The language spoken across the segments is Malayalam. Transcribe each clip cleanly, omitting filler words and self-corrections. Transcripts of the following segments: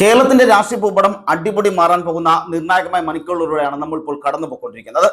കേരളത്തിന്റെ രാഷ്ട്രീയ ഭൂപടം അടിപൊളി മാറാൻ പോകുന്ന നിർണായകമായ മണിക്കൂറുകളിലൂടെയാണ് നമ്മൾ ഇപ്പോൾ കടന്നു പോയിക്കൊണ്ടിരിക്കുന്നത്.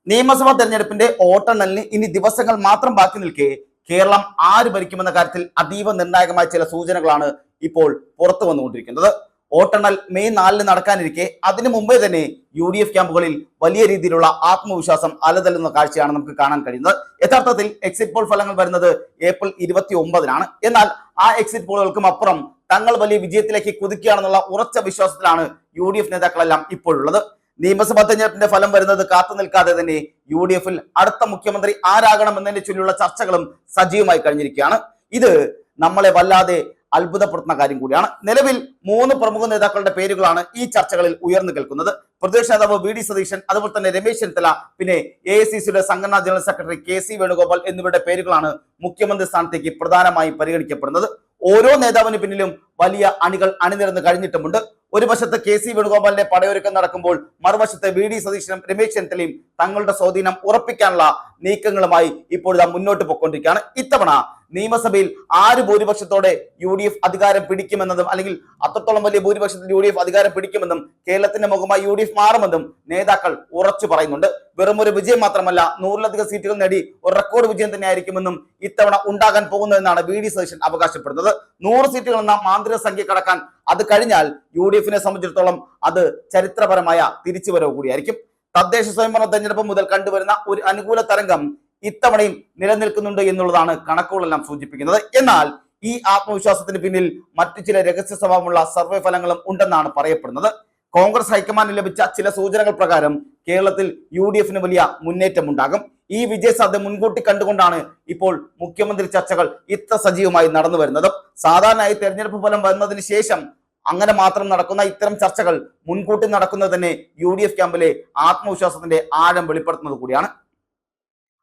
നിയമസഭാ തെരഞ്ഞെടുപ്പിന്റെ വോട്ടെണ്ണലിന് ഇനി ദിവസങ്ങൾ മാത്രം ബാക്കി നിൽക്കെ കേരളം ആര് ഭരിക്കുമെന്ന കാര്യത്തിൽ അതീവ നിർണായകമായ ചില സൂചനകളാണ് ഇപ്പോൾ പുറത്തു വന്നുകൊണ്ടിരിക്കുന്നത്. വോട്ടെണ്ണൽ മെയ് 4 നടക്കാനിരിക്കെ അതിനു മുമ്പേ തന്നെ UDF ക്യാമ്പുകളിൽ വലിയ രീതിയിലുള്ള ആത്മവിശ്വാസം അലതല്ലുന്ന കാഴ്ചയാണ് നമുക്ക് കാണാൻ കഴിയുന്നത്. യഥാർത്ഥത്തിൽ എക്സിറ്റ് പോൾ ഫലങ്ങൾ വരുന്നത് ഏപ്രിൽ 29-നാണ്. എന്നാൽ ആ എക്സിറ്റ് പോളുകൾക്കും അപ്പുറം തങ്ങൾ വലിയ വിജയത്തിലേക്ക് കുതിക്കുകയാണെന്നുള്ള ഉറച്ച വിശ്വാസത്തിലാണ് UDF നേതാക്കളെല്ലാം ഇപ്പോഴുള്ളത്. നിയമസഭാ തെരഞ്ഞെടുപ്പിന്റെ ഫലം വരുന്നത് കാത്തു നിൽക്കാതെ തന്നെ UDF-ൽ അടുത്ത മുഖ്യമന്ത്രി ആരാകണമെന്നതിനെ ചൊല്ലിയുള്ള ചർച്ചകളും സജീവമായി കഴിഞ്ഞിരിക്കുകയാണ്. ഇത് നമ്മളെ വല്ലാതെ അത്ഭുതപ്പെടുത്തുന്ന കാര്യം കൂടിയാണ്. നിലവിൽ 3 പ്രമുഖ നേതാക്കളുടെ പേരുകളാണ് ഈ ചർച്ചകളിൽ ഉയർന്നു കേൾക്കുന്നത്. പ്രതിപക്ഷ നേതാവ് VD സതീശൻ, അതുപോലെ തന്നെ രമേശ് ചെന്നിത്തല, പിന്നെ AICCയുടെ സംഘടനാ ജനറൽ സെക്രട്ടറി KC വേണുഗോപാൽ എന്നിവരുടെ പേരുകളാണ് മുഖ്യമന്ത്രി സ്ഥാനത്തേക്ക് പ്രധാനമായും പരിഗണിക്കപ്പെടുന്നത്. ഓരോ നേതാവിന് പിന്നിലും വലിയ അണികൾ അണിനിരന്ന് കഴിഞ്ഞിട്ടുമുണ്ട്. ഒരു വശത്ത് KC വേണുഗോപാലിന്റെ പടയൊരുക്കം നടക്കുമ്പോൾ മറുവശത്ത് VD സതീശനും രമേശ് ചെന്നിത്തലയും തങ്ങളുടെ സ്വാധീനം ഉറപ്പിക്കാനുള്ള നീക്കങ്ങളുമായി ഇപ്പോഴാ മുന്നോട്ട് പോയിക്കൊണ്ടിരിക്കുകയാണ്. ഇത്തവണ നിയമസഭയിൽ ആര് ഭൂരിപക്ഷത്തോടെ UDF അധികാരം പിടിക്കുമെന്നതും, അല്ലെങ്കിൽ അത്രത്തോളം വലിയ ഭൂരിപക്ഷത്തിൽ UDF അധികാരം പിടിക്കുമെന്നും കേരളത്തിന്റെ മുഖമായി UDF മാറുമെന്നും നേതാക്കൾ ഉറച്ചു പറയുന്നുണ്ട്. വെറും ഒരു വിജയം മാത്രമല്ല, 100-ലധികം സീറ്റുകൾ നേടി ഒരു റെക്കോർഡ് വിജയം തന്നെയായിരിക്കുമെന്നും ഇത്തവണ ഉണ്ടാകാൻ പോകുന്നതെന്നാണ് VD സതീശൻ അവകാശപ്പെടുന്നത്. 100 സീറ്റുകൾ എന്ന മാന്ത്രിക സംഖ്യ കടക്കാൻ അത് കഴിഞ്ഞാൽ UDF-നെ സംബന്ധിച്ചിടത്തോളം അത് ചരിത്രപരമായ തിരിച്ചുവരവ് കൂടിയായിരിക്കും. തദ്ദേശ സ്വയംഭരണ തെരഞ്ഞെടുപ്പ് മുതൽ കണ്ടുവരുന്ന ഒരു അനുകൂല തരംഗം ഇത്തവണയും നിലനിൽക്കുന്നുണ്ട് എന്നുള്ളതാണ് കണക്കുകളെല്ലാം സൂചിപ്പിക്കുന്നത്. എന്നാൽ ഈ ആത്മവിശ്വാസത്തിന് പിന്നിൽ മറ്റു ചില രഹസ്യ സ്വഭാവമുള്ള സർവേ ഫലങ്ങളും ഉണ്ടെന്നാണ് പറയപ്പെടുന്നത്. കോൺഗ്രസ് ഹൈക്കമാൻഡിന് ലഭിച്ച ചില സൂചനകൾ പ്രകാരം കേരളത്തിൽ UDF-ന് വലിയ മുന്നേറ്റമുണ്ടാകും. ഈ വിജയസാധ്യത മുൻകൂട്ടി കണ്ടുകൊണ്ടാണ് ഇപ്പോൾ മുഖ്യമന്ത്രി ചർച്ചകൾ ഇത്ര സജീവമായി നടന്നു വരുന്നത്. സാധാരണയായി തെരഞ്ഞെടുപ്പ് ഫലം വന്നതിന് ശേഷം അങ്ങനെ മാത്രം നടക്കുന്ന ഇത്തരം ചർച്ചകൾ മുൻകൂട്ടി നടക്കുന്നത് തന്നെ UDF ക്യാമ്പിലെ ആത്മവിശ്വാസത്തിന്റെ ആഴം വെളിപ്പെടുത്തുന്നത് കൂടിയാണ്.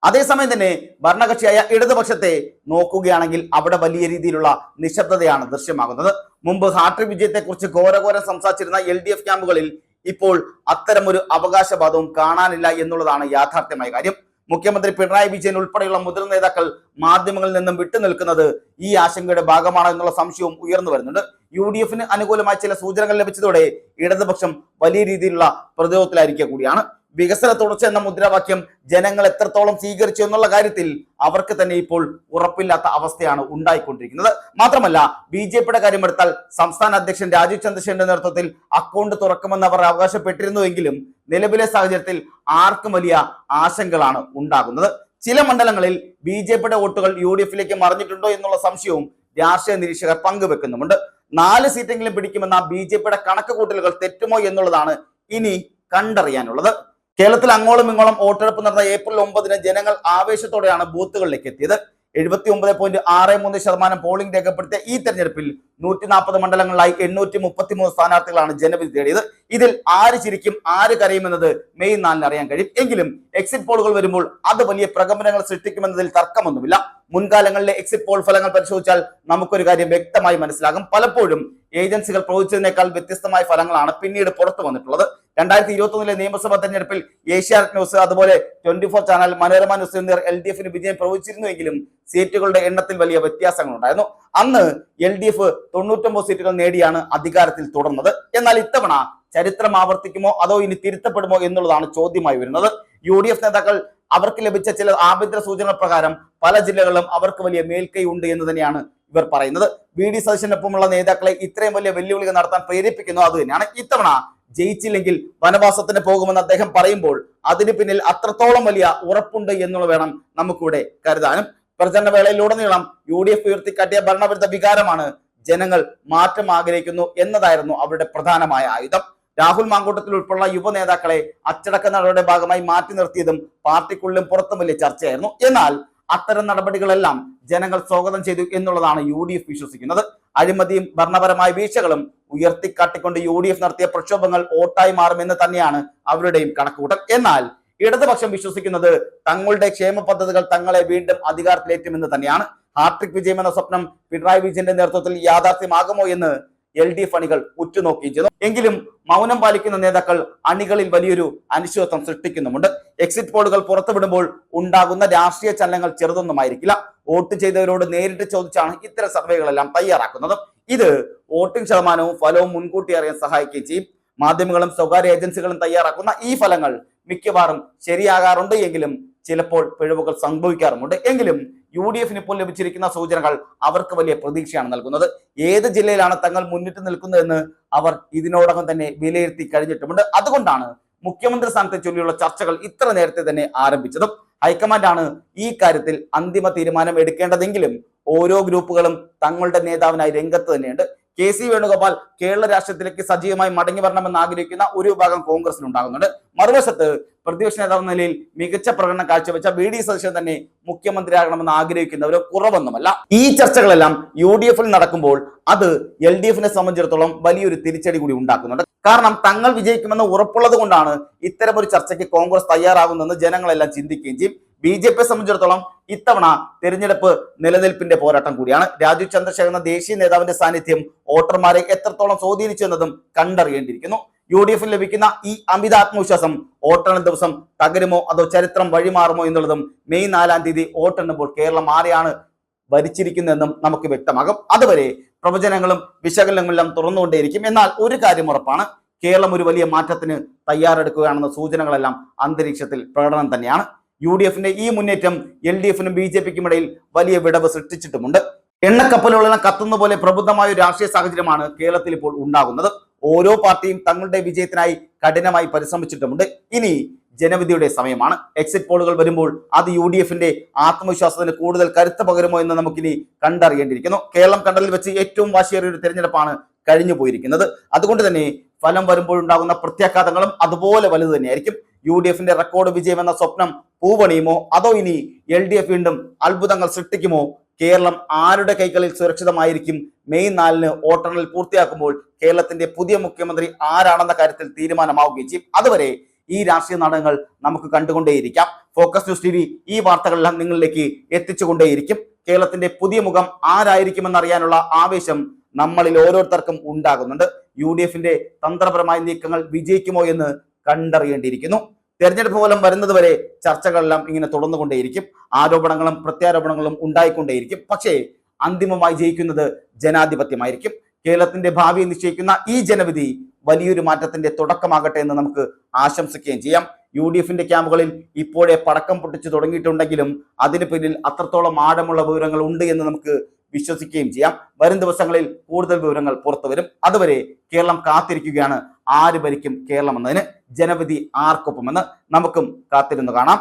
അതേസമയം തന്നെ ഭരണകക്ഷിയായ ഇടതുപക്ഷത്തെ നോക്കുകയാണെങ്കിൽ അവിടെ വലിയ രീതിയിലുള്ള നിശബ്ദതയാണ് ദൃശ്യമാകുന്നത്. മുമ്പ് ഹാട്രിക് വിജയത്തെക്കുറിച്ച് ഘോരഘോരം സംസാരിച്ചിരുന്ന LDF ക്യാമ്പുകളിൽ ഇപ്പോൾ അത്തരമൊരു അവകാശവാദവും കാണാനില്ല എന്നുള്ളതാണ് യാഥാർത്ഥ്യമായ കാര്യം. മുഖ്യമന്ത്രി പിണറായി വിജയൻ ഉൾപ്പെടെയുള്ള മുതിർന്ന നേതാക്കൾ മാധ്യമങ്ങളിൽ നിന്നും വിട്ടുനിൽക്കുന്നത് ഈ ആശങ്കയുടെ ഭാഗമാണോ എന്നുള്ള സംശയവും ഉയർന്നു വരുന്നുണ്ട്. UDF-ന് അനുകൂലമായ ചില സൂചനകൾ ലഭിച്ചതോടെ ഇടതുപക്ഷം വലിയ രീതിയിലുള്ള പ്രതിരോധത്തിലായിരിക്കുക കൂടിയാണ്. വികസന തുടർച്ച എന്ന മുദ്രാവാക്യം ജനങ്ങൾ എത്രത്തോളം സ്വീകരിച്ചു എന്നുള്ള കാര്യത്തിൽ അവർക്ക് തന്നെ ഇപ്പോൾ ഉറപ്പില്ലാത്ത അവസ്ഥയാണ് ഉണ്ടായിക്കൊണ്ടിരിക്കുന്നത്. മാത്രമല്ല, BJP-യുടെ കാര്യമെടുത്താൽ സംസ്ഥാന അധ്യക്ഷൻ രാജീവ് ചന്ദ്രശേഖരന്റെ നേതൃത്വത്തിൽ അക്കൗണ്ട് തുറക്കുമെന്ന് അവർ അവകാശപ്പെട്ടിരുന്നുവെങ്കിലും നിലവിലെ സാഹചര്യത്തിൽ ആർക്കും വലിയ ആശങ്കകളാണ് ഉണ്ടാകുന്നത്. ചില മണ്ഡലങ്ങളിൽ BJP-യുടെ വോട്ടുകൾ UDF-ലേക്ക് മറിഞ്ഞിട്ടുണ്ടോ എന്നുള്ള സംശയവും രാഷ്ട്രീയ നിരീക്ഷകർ പങ്കുവെക്കുന്നുമുണ്ട്. 4 സീറ്റെങ്കിലും പിടിക്കുമെന്ന BJP-യുടെ കണക്ക് കൂട്ടലുകൾ തെറ്റുമോ എന്നുള്ളതാണ് ഇനി കണ്ടറിയാനുള്ളത്. കേരളത്തിൽ അങ്ങോളം ഇങ്ങോളം വോട്ടെടുപ്പ് നടന്ന ഏപ്രിൽ 9-ന് ജനങ്ങൾ ആവേശത്തോടെയാണ് ബൂത്തുകളിലേക്ക് എത്തിയത്. 79.63% പോളിംഗ് രേഖപ്പെടുത്തിയ ഈ തെരഞ്ഞെടുപ്പിൽ 140 മണ്ഡലങ്ങളിലായി 833 സ്ഥാനാർത്ഥികളാണ് ജനവിധി തേടിയത്. ഇതിൽ ആര് ചിരിക്കും ആര് കരയുമെന്നത് മെയ് 4-ന് അറിയാൻ കഴിയും. എങ്കിലും എക്സിറ്റ് പോളുകൾ വരുമ്പോൾ അത് വലിയ പ്രകമ്പനങ്ങൾ സൃഷ്ടിക്കുമെന്നതിൽ തർക്കമൊന്നുമില്ല. മുൻകാലങ്ങളിലെ എക്സിറ്റ് പോൾ ഫലങ്ങൾ പരിശോധിച്ചാൽ നമുക്കൊരു കാര്യം വ്യക്തമായി മനസ്സിലാകും. പലപ്പോഴും ഏജൻസികൾ പ്രവചിച്ചതിനേക്കാൾ വ്യത്യസ്തമായ ഫലങ്ങളാണ് പിന്നീട് പുറത്തു വന്നിട്ടുള്ളത്. 2021-ലെ നിയമസഭാ തെരഞ്ഞെടുപ്പിൽ ഏഷ്യാനെറ്റ് ന്യൂസ്, അതുപോലെ 24 ചാനൽ, മനോരമ ന്യൂസ് എന്നിവർ LDF-ന് വിജയം പ്രവചിച്ചിരുന്നുവെങ്കിലും സീറ്റുകളുടെ എണ്ണത്തിൽ വലിയ വ്യത്യാസങ്ങൾ ഉണ്ടായിരുന്നു. അന്ന് LDF 99 സീറ്റുകൾ നേടിയാണ് അധികാരത്തിൽ തുടർന്നത്. എന്നാൽ ഇത്തവണ ചരിത്രം ആവർത്തിക്കുമോ അതോ ഇനി തിരുത്തപ്പെടുമോ എന്നുള്ളതാണ് ചോദ്യമായി വരുന്നത്. UDF നേതാക്കൾ അവർക്ക് ലഭിച്ച ചില ആഭ്യന്തര സൂചനകൾ പ്രകാരം പല ജില്ലകളിലും അവർക്ക് വലിയ മേൽക്കൈ ഉണ്ട് എന്ന് തന്നെയാണ് ഇവർ പറയുന്നത്. VD സതീശനൊപ്പമുള്ള നേതാക്കളെ ഇത്രയും വലിയ വെല്ലുവിളികൾ നടത്താൻ പ്രേരിപ്പിക്കുന്നു അത് തന്നെയാണ്. ഇത്തവണ ജയിച്ചില്ലെങ്കിൽ വനവാസത്തിന് പോകുമെന്ന് അദ്ദേഹം പറയുമ്പോൾ അതിന് പിന്നിൽ അത്രത്തോളം വലിയ ഉറപ്പുണ്ട് എന്നുള്ള വേണം നമുക്കിവിടെ കരുതാനും. പ്രചരണ വേളയിലുടനീളം UDF ഉയർത്തിക്കാട്ടിയ ഭരണവിരുദ്ധ വികാരമാണ് ജനങ്ങൾ മാറ്റം ആഗ്രഹിക്കുന്നു എന്നതായിരുന്നു അവരുടെ പ്രധാനമായ ആയുധം. രാഹുൽ മാങ്കൂട്ടത്തിൽ ഉൾപ്പെടെയുള്ള യുവ നേതാക്കളെ അച്ചടക്ക നടപടിയുടെ ഭാഗമായി മാറ്റി നിർത്തിയതും പാർട്ടിക്കുള്ളിലും പുറത്തും വലിയ ചർച്ചയായിരുന്നു. എന്നാൽ അത്തരം നടപടികളെല്ലാം ജനങ്ങൾ സ്വാഗതം ചെയ്തു എന്നുള്ളതാണ് UDF വിശ്വസിക്കുന്നത്. അഴിമതിയും ഭരണപരമായ വീഴ്ചകളും ഉയർത്തിക്കാട്ടിക്കൊണ്ട് UDF നടത്തിയ പ്രക്ഷോഭങ്ങൾ വോട്ടായി മാറുമെന്ന് തന്നെയാണ് അവരുടെയും കണക്കുകൂട്ടൽ. എന്നാൽ ഇടതുപക്ഷം വിശ്വസിക്കുന്നത് തങ്ങളുടെ ക്ഷേമ പദ്ധതികൾ തങ്ങളെ വീണ്ടും അധികാരത്തിലേറ്റുമെന്ന് തന്നെയാണ്. ഹാട്രിക് വിജയം എന്ന സ്വപ്നം പിണറായി വിജയന്റെ നേതൃത്വത്തിൽ യാഥാർത്ഥ്യമാകുമോ എന്ന് LDF അണികൾ ഉറ്റുനോക്കുകയും ചെയ്തു. എങ്കിലും മൗനം പാലിക്കുന്ന നേതാക്കൾ അണികളിൽ വലിയൊരു അനിശ്ചിതത്വം സൃഷ്ടിക്കുന്നുമുണ്ട്. എക്സിറ്റ് പോളുകൾ പുറത്തുവിടുമ്പോൾ ഉണ്ടാകുന്ന രാഷ്ട്രീയ ചലനങ്ങൾ ചെറുതൊന്നുമായിരിക്കില്ല. വോട്ട് ചെയ്തവരോട് നേരിട്ട് ചോദിച്ചാണ് ഇത്തരം സർവേകളെല്ലാം തയ്യാറാക്കുന്നത്. ഇത് വോട്ടിംഗ് ശതമാനവും ഫലവും മുൻകൂട്ടി അറിയാൻ സഹായിക്കുകയും ചെയ്യും. മാധ്യമങ്ങളും സ്വകാര്യ ഏജൻസികളും തയ്യാറാക്കുന്ന ഈ ഫലങ്ങൾ മിക്കവാറും ശരിയാകാറുണ്ട് എങ്കിലും ചിലപ്പോൾ പിഴവുകൾ സംഭവിക്കാറുമുണ്ട്. എങ്കിലും UDF ഇപ്പോൾ ലഭിച്ചിരിക്കുന്ന സൂചനകൾ അവർക്ക് വലിയ പ്രതീക്ഷയാണ് നൽകുന്നത്. ഏത് ജില്ലയിലാണ് തങ്ങൾ മുന്നിട്ട് നിൽക്കുന്നതെന്ന് അവർ ഇതിനോടകം തന്നെ വിലയിരുത്തി കഴിഞ്ഞിട്ടുമുണ്ട്. അതുകൊണ്ടാണ് മുഖ്യമന്ത്രി സ്ഥാനത്തെ ചൊല്ലിയുള്ള ചർച്ചകൾ ഇത്ര നേരത്തെ തന്നെ ആരംഭിച്ചതും. ഹൈക്കമാൻഡാണ് ഈ കാര്യത്തിൽ അന്തിമ തീരുമാനം എടുക്കേണ്ടതെങ്കിലും ഓരോ ഗ്രൂപ്പുകളും തങ്ങളുടെ നേതാവിനായി രംഗത്ത് തന്നെയുണ്ട്. KC വേണുഗോപാൽ കേരള രാഷ്ട്രീയത്തിലേക്ക് സജീവമായി മടങ്ങി വരണമെന്ന് ആഗ്രഹിക്കുന്ന ഒരു വിഭാഗം കോൺഗ്രസിനുണ്ടാകുന്നുണ്ട്. മറുവശത്ത് പ്രതിപക്ഷ നേതാവ് നിലയിൽ മികച്ച പ്രകടനം കാഴ്ചവെച്ച VD സതീശൻ തന്നെ മുഖ്യമന്ത്രിയാകണമെന്ന് ആഗ്രഹിക്കുന്നവർ കുറവൊന്നുമല്ല. ഈ ചർച്ചകളെല്ലാം UDF നടക്കുമ്പോൾ അത് LDF സംബന്ധിച്ചിടത്തോളം വലിയൊരു തിരിച്ചടി കൂടി ഉണ്ടാക്കുന്നുണ്ട്. കാരണം തങ്ങൾ വിജയിക്കുമെന്ന് ഉറപ്പുള്ളത് കൊണ്ടാണ് ഇത്തരമൊരു ചർച്ചയ്ക്ക് കോൺഗ്രസ് തയ്യാറാകുന്നതെന്ന് ജനങ്ങളെല്ലാം ചിന്തിക്കുകയും ചെയ്യും. BJP സംബന്ധിച്ചിടത്തോളം ഇത്തവണ തെരഞ്ഞെടുപ്പ് നിലനിൽപ്പിന്റെ പോരാട്ടം കൂടിയാണ്. രാജീവ് ചന്ദ്രശേഖർ എന്ന ദേശീയ നേതാവിന്റെ സാന്നിധ്യം വോട്ടർമാരെ എത്രത്തോളം സ്വാധീനിച്ചു എന്നതും കണ്ടറിയേണ്ടിയിരിക്കുന്നു. UDF ലഭിക്കുന്ന ഈ അമിത ആത്മവിശ്വാസം വോട്ടെണ്ണൽ ദിവസം തകരുമോ അതോ ചരിത്രം വഴിമാറുമോ എന്നുള്ളതും മെയ് 4-ാം തീയതി വോട്ടെണ്ണുമ്പോൾ കേരളം ആരെയാണ് ഭരിച്ചിരിക്കുന്നതെന്നും നമുക്ക് വ്യക്തമാകും. അതുവരെ പ്രവചനങ്ങളും വിശകലനങ്ങളും തുറന്നുകൊണ്ടേയിരിക്കും. എന്നാൽ ഒരു കാര്യം ഉറപ്പാണ്, കേരളം ഒരു വലിയ മാറ്റത്തിന് തയ്യാറെടുക്കുകയാണെന്ന സൂചനകളെല്ലാം അന്തരീക്ഷത്തിൽ പ്രകടനം തന്നെയാണ്. UDF ഈ മുന്നേറ്റം LDF BJPക്കും ഇടയിൽ വലിയ വിടവ് സൃഷ്ടിച്ചിട്ടുമുണ്ട്. എണ്ണക്കപ്പലുകളെല്ലാം കത്തുന്ന പോലെ പ്രബുദ്ധമായ ഒരു രാഷ്ട്രീയ സാഹചര്യമാണ് കേരളത്തിൽ ഇപ്പോൾ ഉണ്ടാകുന്നത്. ഓരോ പാർട്ടിയും തങ്ങളുടെ വിജയത്തിനായി കഠിനമായി പരിശ്രമിച്ചിട്ടുമുണ്ട്. ഇനി ജനവിധിയുടെ സമയമാണ്. എക്സിറ്റ് പോളുകൾ വരുമ്പോൾ അത് UDF ആത്മവിശ്വാസത്തിന് കൂടുതൽ കരുത്ത് പകരുമോ എന്ന് നമുക്കിനി കണ്ടറിയേണ്ടിയിരിക്കുന്നു. കേരളം കണ്ടതിൽ വെച്ച് ഏറ്റവും വാശിയേറിയ ഒരു തെരഞ്ഞെടുപ്പാണ് കഴിഞ്ഞു പോയിരിക്കുന്നത്. അതുകൊണ്ട് തന്നെ ഫലം വരുമ്പോഴുണ്ടാകുന്ന പ്രത്യാഘാതങ്ങളും അതുപോലെ വലുത് തന്നെയായിരിക്കും. UDF റെക്കോർഡ് വിജയം എന്ന സ്വപ്നം പൂവണിയുമോ അതോ ഇനി LDF വീണ്ടും അത്ഭുതങ്ങൾ സൃഷ്ടിക്കുമോ? കേരളം ആരുടെ കൈകളിൽ സുരക്ഷിതമായിരിക്കും? മെയ് 4-ന് വോട്ടെണ്ണൽ പൂർത്തിയാക്കുമ്പോൾ കേരളത്തിന്റെ പുതിയ മുഖ്യമന്ത്രി ആരാണെന്ന കാര്യത്തിൽ തീരുമാനമാവുകയും ചെയ്യും. അതുവരെ ഈ രാഷ്ട്രീയ നാടകങ്ങൾ നമുക്ക് കണ്ടുകൊണ്ടേയിരിക്കാം. ഫോക്കസ് ന്യൂസ് TV ഈ വാർത്തകളെല്ലാം നിങ്ങളിലേക്ക് എത്തിച്ചുകൊണ്ടേയിരിക്കും. കേരളത്തിന്റെ പുതിയ മുഖം ആരായിരിക്കുമെന്നറിയാനുള്ള ആവേശം നമ്മളിൽ ഓരോരുത്തർക്കും ഉണ്ടാകുന്നുണ്ട്. UDF തന്ത്രപരമായ നീക്കങ്ങൾ വിജയിക്കുമോ എന്ന് കണ്ടറിയേണ്ടിയിരിക്കുന്നു. തെരഞ്ഞെടുപ്പ് ഫലം വരുന്നത് വരെ ചർച്ചകളെല്ലാം ഇങ്ങനെ തുടർന്നുകൊണ്ടേയിരിക്കും. ആരോപണങ്ങളും പ്രത്യാരോപണങ്ങളും ഉണ്ടായിക്കൊണ്ടേയിരിക്കും. പക്ഷേ അന്തിമമായി ജയിക്കുന്നത് ജനാധിപത്യമായിരിക്കും. കേരളത്തിന്റെ ഭാവി നിശ്ചയിക്കുന്ന ഈ ജനവിധി വലിയൊരു മാറ്റത്തിന്റെ തുടക്കമാകട്ടെ എന്ന് നമുക്ക് ആശംസിക്കുകയും ചെയ്യാം. UDF ക്യാമ്പുകളിൽ ഇപ്പോഴേ പടക്കം പൊട്ടിച്ചു തുടങ്ങിയിട്ടുണ്ടെങ്കിലും അതിന് പിന്നിൽ അത്രത്തോളം ആഴമുള്ള വിവരങ്ങൾ ഉണ്ട് എന്ന് നമുക്ക് വിശ്വസിക്കുകയും ചെയ്യാം. വരും ദിവസങ്ങളിൽ കൂടുതൽ വിവരങ്ങൾ പുറത്തു വരും. അതുവരെ കേരളം കാത്തിരിക്കുകയാണ് ആര് ഭരിക്കും കേരളം എന്നതിന്, ജനവിധി ആർക്കൊപ്പമെന്ന് നമുക്കും കാത്തിരുന്ന് കാണാം.